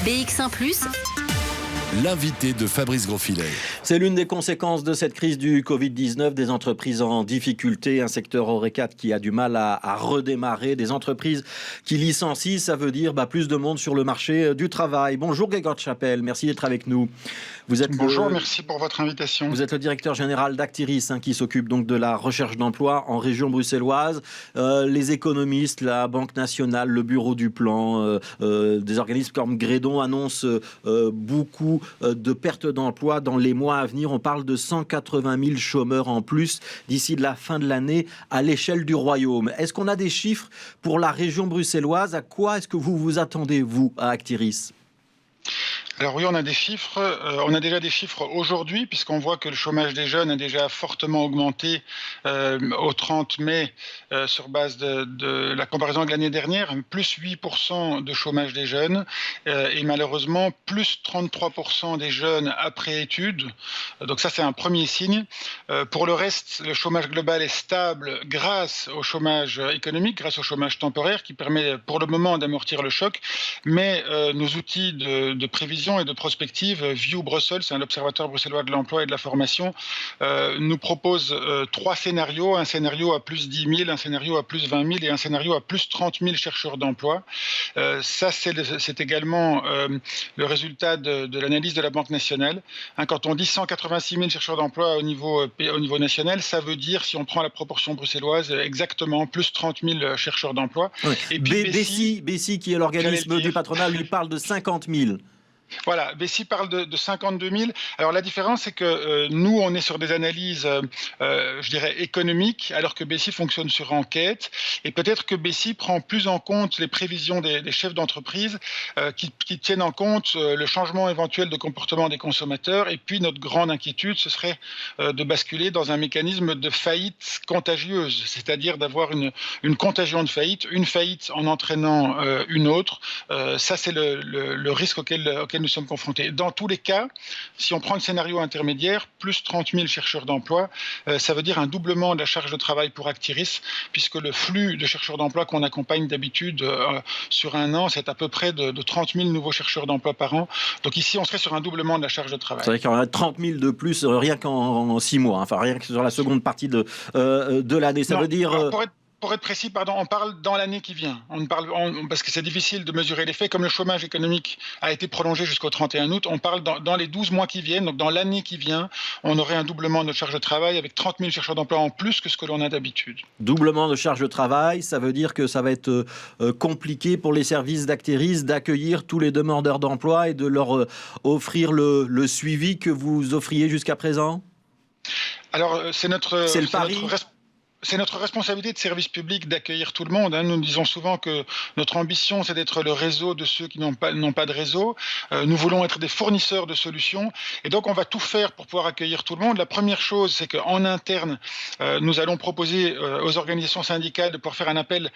BX1+. L'invité de Fabrice Grosfilet. C'est l'une des conséquences de cette crise du Covid-19, des entreprises en difficulté, un secteur Horeca qui a du mal à redémarrer, des entreprises qui licencient, ça veut dire plus de monde sur le marché du travail. Bonjour Grégoire Chapelle, merci d'être avec nous. Bonjour, merci pour votre invitation. Vous êtes le directeur général d'Actiris, qui s'occupe donc de la recherche d'emploi en région bruxelloise. Les économistes, la Banque nationale, le Bureau du plan, des organismes comme Grédon annoncent beaucoup de pertes d'emploi dans les mois à venir. On parle de 180 000 chômeurs en plus d'ici la fin de l'année à l'échelle du royaume. Est-ce qu'on a des chiffres pour la région bruxelloise? À quoi est-ce que vous vous attendez, vous, à Actiris? Alors oui, on a des chiffres. On a déjà des chiffres aujourd'hui, puisqu'on voit que le chômage des jeunes a déjà fortement augmenté au 30 mai sur base de la comparaison avec l'année dernière, plus 8% de chômage des jeunes et malheureusement plus 33% des jeunes après études. Donc ça, c'est un premier signe. Pour le reste, le chômage global est stable grâce au chômage économique, grâce au chômage temporaire qui permet pour le moment d'amortir le choc. Mais nos outils de prévision et de prospective, View Brussels, c'est l'Observatoire bruxellois de l'emploi et de la formation, nous propose 3 scénarios, un scénario à plus 10 000, un scénario à plus 20 000 et un scénario à plus 30 000 chercheurs d'emploi. Ça, c'est également le résultat de l'analyse de la Banque nationale. Quand on dit 186 000 chercheurs d'emploi au niveau national, ça veut dire, si on prend la proportion bruxelloise, exactement plus 30 000 chercheurs d'emploi. Oui. Et puis Bessie, qui est l'organisme du patronat, lui parle de 50 000. Voilà, Bessie parle de 52 000. Alors la différence, c'est que nous, on est sur des analyses, je dirais, économiques, alors que Bessie fonctionne sur enquête. Et peut-être que Bessie prend plus en compte les prévisions des chefs d'entreprise qui tiennent en compte le changement éventuel de comportement des consommateurs. Et puis notre grande inquiétude, ce serait de basculer dans un mécanisme de faillite contagieuse, c'est-à-dire d'avoir une contagion de faillite, une faillite en entraînant une autre. Ça, c'est le risque auquel nous sommes confrontés. Dans tous les cas, si on prend le scénario intermédiaire, plus 30 000 chercheurs d'emploi, ça veut dire un doublement de la charge de travail pour Actiris, puisque le flux de chercheurs d'emploi qu'on accompagne d'habitude sur un an, c'est à peu près de 30 000 nouveaux chercheurs d'emploi par an. Donc ici, on serait sur un doublement de la charge de travail. C'est vrai qu'il y en a 30 000 de plus rien qu'en 6 mois, enfin rien que sur la seconde partie de l'année. Ça veut dire... Pour être précis, on parle dans l'année qui vient. Parce que c'est difficile de mesurer l'effet. Comme le chômage économique a été prolongé jusqu'au 31 août, on parle dans les 12 mois qui viennent. Donc dans l'année qui vient, on aurait un doublement de notre charge de travail avec 30 000 chercheurs d'emploi en plus que ce que l'on a d'habitude. Doublement de charge de travail, ça veut dire que ça va être compliqué pour les services d'Actiris d'accueillir tous les demandeurs d'emploi et de leur offrir le suivi que vous offriez jusqu'à présent? Alors c'est le pari. C'est notre responsabilité de service public d'accueillir tout le monde. Nous disons souvent que notre ambition, c'est d'être le réseau de ceux qui n'ont pas de réseau. Nous voulons être des fournisseurs de solutions. Et donc, on va tout faire pour pouvoir accueillir tout le monde. La première chose, c'est qu'en interne, nous allons proposer aux organisations syndicales de pouvoir faire un appel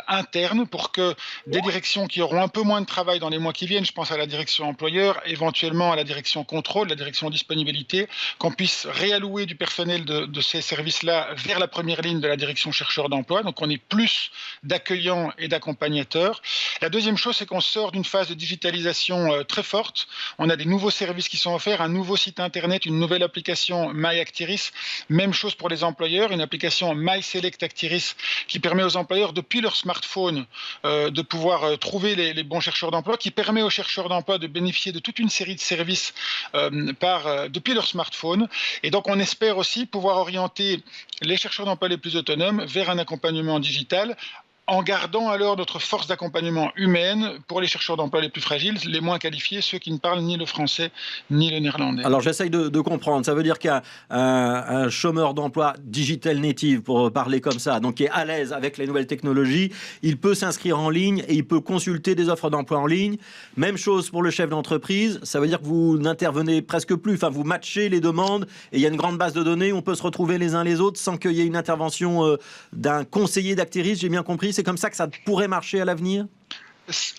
interne pour que des directions qui auront un peu moins de travail dans les mois qui viennent, je pense à la direction employeur, éventuellement à la direction contrôle, la direction disponibilité, qu'on puisse réallouer du personnel de ces services-là vers la première ligne de la direction chercheur d'emploi. Donc on est plus d'accueillants et d'accompagnateurs. La deuxième chose, c'est qu'on sort d'une phase de digitalisation très forte. On a des nouveaux services qui sont offerts, un nouveau site internet, une nouvelle application My Actiris. Même chose pour les employeurs, une application My Select Actiris qui permet aux employeurs depuis leur smartphone de pouvoir trouver les bons chercheurs d'emploi, qui permet aux chercheurs d'emploi de bénéficier de toute une série de services depuis leur smartphone. Et donc on espère aussi pouvoir orienter les chercheurs d'emploi les plus autonomes vers un accompagnement digital, en gardant alors notre force d'accompagnement humaine pour les chercheurs d'emploi les plus fragiles, les moins qualifiés, ceux qui ne parlent ni le français ni le néerlandais. Alors j'essaye de comprendre, ça veut dire qu'un chômeur d'emploi digital native, pour parler comme ça, donc qui est à l'aise avec les nouvelles technologies, il peut s'inscrire en ligne et il peut consulter des offres d'emploi en ligne. Même chose pour le chef d'entreprise, ça veut dire que vous n'intervenez presque plus, enfin vous matchez les demandes et il y a une grande base de données, on peut se retrouver les uns les autres sans qu'il y ait une intervention d'un conseiller d'Actiris, j'ai bien compris. C'est comme ça que ça pourrait marcher à l'avenir?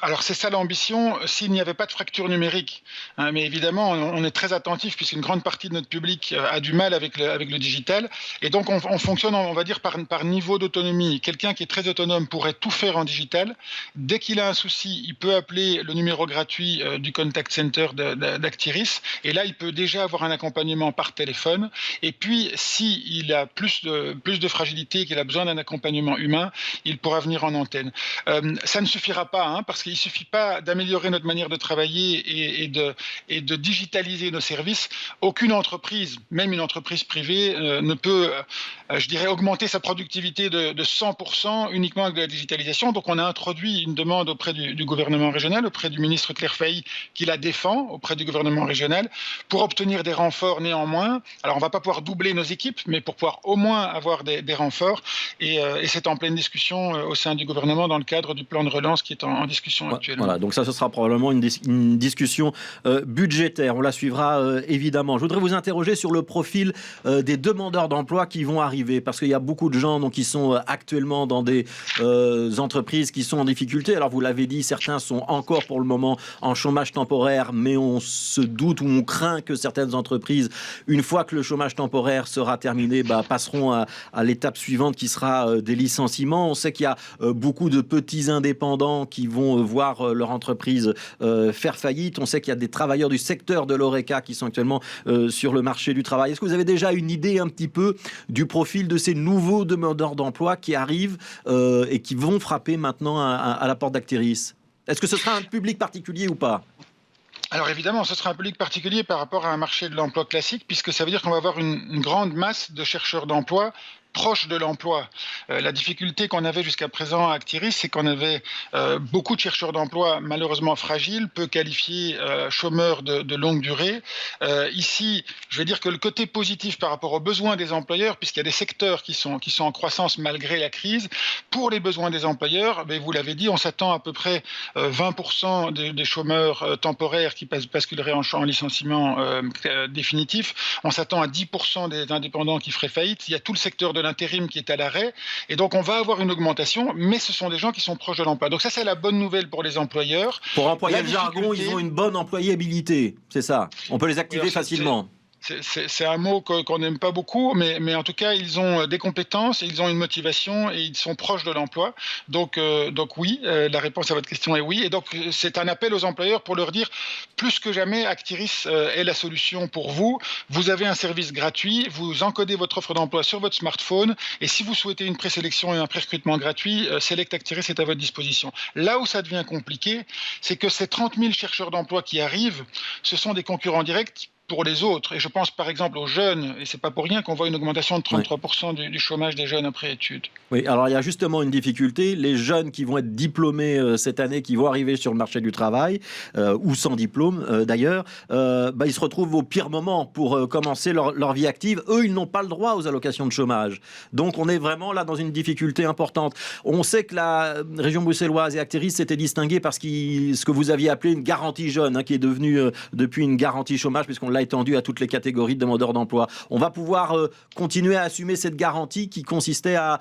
Alors c'est ça l'ambition, s'il n'y avait pas de fracture numérique. Hein, mais évidemment, on est très attentif puisqu'une grande partie de notre public a du mal avec le digital. Et donc on fonctionne, on va dire, par niveau d'autonomie. Quelqu'un qui est très autonome pourrait tout faire en digital. Dès qu'il a un souci, il peut appeler le numéro gratuit du contact center d'Actiris. Et là, il peut déjà avoir un accompagnement par téléphone. Et puis, s'il a plus de fragilité, qu'il a besoin d'un accompagnement humain, il pourra venir en antenne. Ça ne suffira pas, hein, parce qu'il ne suffit pas d'améliorer notre manière de travailler et de digitaliser nos services. Aucune entreprise, même une entreprise privée, ne peut, je dirais, augmenter sa productivité de 100% uniquement avec de la digitalisation. Donc on a introduit une demande auprès du gouvernement régional, auprès du ministre Claire Failly, qui la défend auprès du gouvernement régional, pour obtenir des renforts néanmoins. Alors on ne va pas pouvoir doubler nos équipes, mais pour pouvoir au moins avoir des renforts. Et c'est en pleine discussion au sein du gouvernement dans le cadre du plan de relance qui est en discussion actuellement. Voilà, donc ça, ce sera probablement une discussion budgétaire. On la suivra évidemment. Je voudrais vous interroger sur le profil des demandeurs d'emploi qui vont arriver, parce qu'il y a beaucoup de gens donc, qui sont actuellement dans des entreprises qui sont en difficulté. Alors vous l'avez dit, certains sont encore pour le moment en chômage temporaire, mais on se doute ou on craint que certaines entreprises, une fois que le chômage temporaire sera terminé, passeront à l'étape suivante qui sera des licenciements. On sait qu'il y a beaucoup de petits indépendants qui vont voir leur entreprise faire faillite. On sait qu'il y a des travailleurs du secteur de l'Horeca qui sont actuellement sur le marché du travail. Est-ce que vous avez déjà une idée un petit peu du profil de ces nouveaux demandeurs d'emploi qui arrivent et qui vont frapper maintenant à la porte d'Actiris? Est-ce que ce sera un public particulier ou pas? Alors évidemment, ce sera un public particulier par rapport à un marché de l'emploi classique, puisque ça veut dire qu'on va avoir une grande masse de chercheurs d'emploi proche de l'emploi. La difficulté qu'on avait jusqu'à présent à Actiris, c'est qu'on avait beaucoup de chercheurs d'emploi malheureusement fragiles, peu qualifiés, chômeurs de longue durée. Ici, je vais dire que le côté positif par rapport aux besoins des employeurs, puisqu'il y a des secteurs qui sont en croissance malgré la crise, pour les besoins des employeurs, vous l'avez dit, on s'attend à peu près 20% des chômeurs temporaires qui basculeraient en licenciement définitif. On s'attend à 10% des indépendants qui feraient faillite. Il y a tout le secteur de l'intérim qui est à l'arrêt, et donc on va avoir une augmentation, mais ce sont des gens qui sont proches de l'emploi. Donc ça, c'est la bonne nouvelle pour les employeurs. Pour employer le jargon, ils ont une bonne employabilité, c'est ça. On peut les activer facilement. C'est un mot qu'on n'aime pas beaucoup, mais en tout cas, ils ont des compétences, ils ont une motivation et ils sont proches de l'emploi. Donc oui, la réponse à votre question est oui. Et donc, c'est un appel aux employeurs pour leur dire, plus que jamais, Actiris est la solution pour vous. Vous avez un service gratuit, vous encodez votre offre d'emploi sur votre smartphone, et si vous souhaitez une présélection et un pré-recrutement gratuit, Select Actiris est à votre disposition. Là où ça devient compliqué, c'est que ces 30 000 chercheurs d'emploi qui arrivent, ce sont des concurrents directs pour les autres. Et je pense par exemple aux jeunes, et c'est pas pour rien qu'on voit une augmentation de 33% du chômage des jeunes après études. Oui, alors il y a justement une difficulté. Les jeunes qui vont être diplômés cette année, qui vont arriver sur le marché du travail, ou sans diplôme d'ailleurs, ils se retrouvent au pire moment pour commencer leur vie active. Eux, ils n'ont pas le droit aux allocations de chômage. Donc on est vraiment là dans une difficulté importante. On sait que la région bruxelloise et Actiris s'étaient distingués parce ce que vous aviez appelé une garantie jeune, qui est devenue depuis une garantie chômage, puisqu'on l'a étendu à toutes les catégories de demandeurs d'emploi. On va pouvoir continuer à assumer cette garantie qui consistait à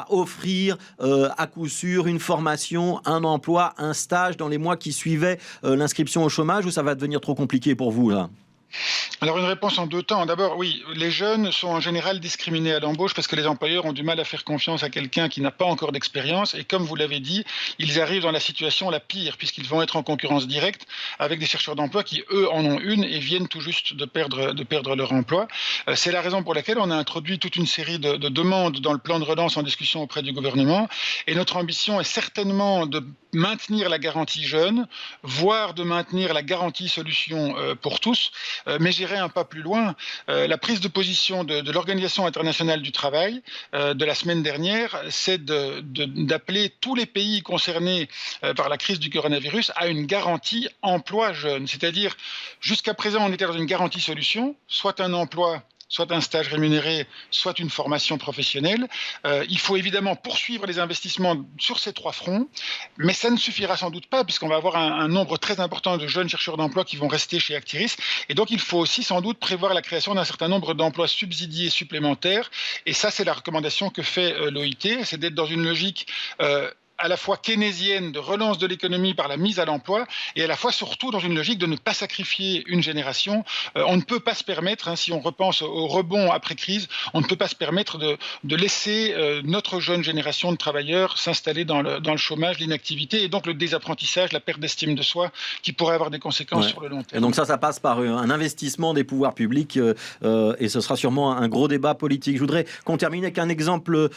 offrir à coup sûr une formation, un emploi, un stage dans les mois qui suivaient l'inscription au chômage, ou ça va devenir trop compliqué pour vous là? Alors une réponse en deux temps. D'abord, oui, les jeunes sont en général discriminés à l'embauche parce que les employeurs ont du mal à faire confiance à quelqu'un qui n'a pas encore d'expérience, et comme vous l'avez dit, ils arrivent dans la situation la pire puisqu'ils vont être en concurrence directe avec des chercheurs d'emploi qui, eux, en ont une et viennent tout juste de perdre leur emploi. C'est la raison pour laquelle on a introduit toute une série de demandes dans le plan de relance en discussion auprès du gouvernement, et notre ambition est certainement de maintenir la garantie jeune, voire de maintenir la garantie solution pour tous, mais j'irai un pas plus loin. La prise de position de l'Organisation internationale du travail de la semaine dernière, c'est d'appeler tous les pays concernés par la crise du coronavirus à une garantie emploi jeune. C'est-à-dire, jusqu'à présent, on était dans une garantie solution, soit un emploi, soit un stage rémunéré, soit une formation professionnelle. Il faut évidemment poursuivre les investissements sur ces trois fronts, mais ça ne suffira sans doute pas, puisqu'on va avoir un nombre très important de jeunes chercheurs d'emploi qui vont rester chez Actiris. Et donc, il faut aussi sans doute prévoir la création d'un certain nombre d'emplois subsidiés supplémentaires. Et ça, c'est la recommandation que fait l'OIT, c'est d'être dans une logique à la fois keynésienne de relance de l'économie par la mise à l'emploi et à la fois surtout dans une logique de ne pas sacrifier une génération. On ne peut pas se permettre, si on repense au rebond après crise, on ne peut pas se permettre de laisser notre jeune génération de travailleurs s'installer dans le chômage, l'inactivité et donc le désapprentissage, la perte d'estime de soi qui pourrait avoir des conséquences sur le long terme. Et donc ça passe par un investissement des pouvoirs publics et ce sera sûrement un gros débat politique. Je voudrais qu'on termine avec un exemple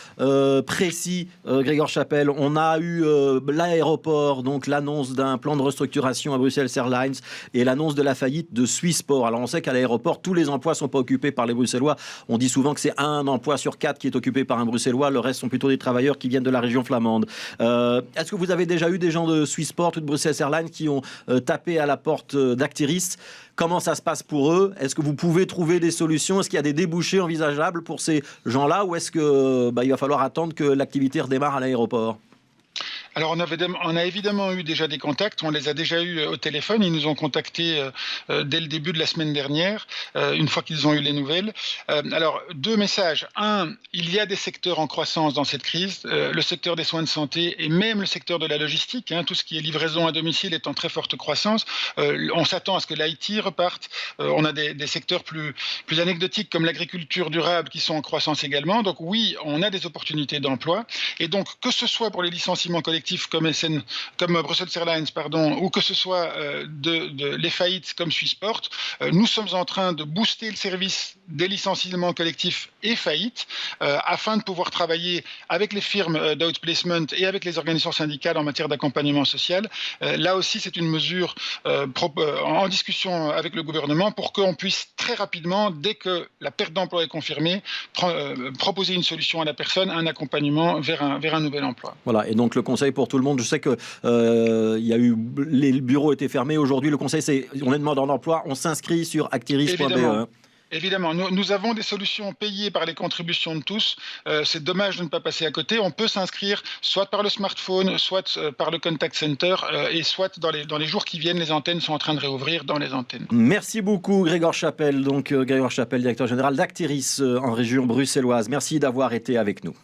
précis, Grégoire Chapelle. On a eu l'aéroport, donc l'annonce d'un plan de restructuration à Bruxelles Airlines et l'annonce de la faillite de Swissport. Alors on sait qu'à l'aéroport, tous les emplois ne sont pas occupés par les Bruxellois. On dit souvent que c'est un emploi sur 4 qui est occupé par un Bruxellois. Le reste sont plutôt des travailleurs qui viennent de la région flamande. Est-ce que vous avez déjà eu des gens de Swissport ou de Bruxelles Airlines qui ont tapé à la porte d'Actiris? Comment ça se passe pour eux? Est-ce que vous pouvez trouver des solutions? Est-ce qu'il y a des débouchés envisageables pour ces gens-là? Ou est-ce que il va falloir attendre que l'activité redémarre à l'aéroport? Alors on a évidemment eu déjà des contacts, on les a déjà eu au téléphone, ils nous ont contactés dès le début de la semaine dernière, une fois qu'ils ont eu les nouvelles. Alors 2 messages. Un, il y a des secteurs en croissance dans cette crise, le secteur des soins de santé et même le secteur de la logistique, tout ce qui est livraison à domicile est en très forte croissance. On s'attend à ce que l'IT reparte. On a des secteurs plus anecdotiques comme l'agriculture durable qui sont en croissance également. Donc oui, on a des opportunités d'emploi. Et donc que ce soit pour les licenciements collectifs comme Brussels Airlines, ou que ce soit les faillites comme Swissport, nous sommes en train de booster le service des licenciements collectifs et faillites afin de pouvoir travailler avec les firmes d'outplacement et avec les organisations syndicales en matière d'accompagnement social. Là aussi, c'est une mesure en discussion avec le gouvernement pour qu'on puisse très rapidement, dès que la perte d'emploi est confirmée, proposer une solution à la personne, un accompagnement vers un nouvel emploi. Voilà, et donc le conseil pour tout le monde, je sais que les bureaux étaient fermés. Aujourd'hui, le conseil, c'est on est demandeur d'emploi, on s'inscrit sur actiris.be. Évidemment, nous avons des solutions payées par les contributions de tous. C'est dommage de ne pas passer à côté. On peut s'inscrire soit par le smartphone, soit par le contact center, et soit dans les jours qui viennent, les antennes sont en train de réouvrir dans les antennes. Merci beaucoup Grégoire Chapelle, Grégoire Chapelle, directeur général d'Actiris en région bruxelloise. Merci d'avoir été avec nous.